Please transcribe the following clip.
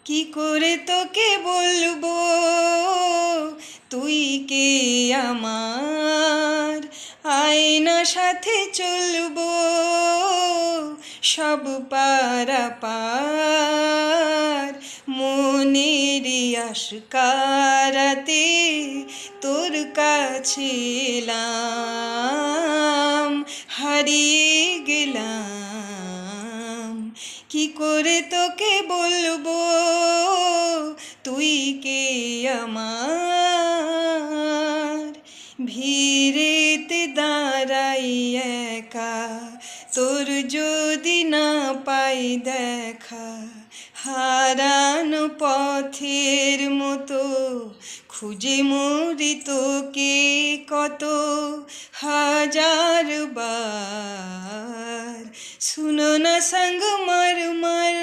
কি করে তোকে বলবো তুই কে আমার, আয়না সাথে চলবো সব পারাপার, মনেরই আশকারাতে তোর কাছে এলাম, হারিয়ে গেলাম। কি করে তোকে বলবো তুই কে আমার, ভিড়েতে দাঁড়াই একা তোর যদি না পাই দেখা, হারানো পথের মতো খুঁজে মরি তোকে কত হাজার বার। শুনো না সঙ্গ মর মর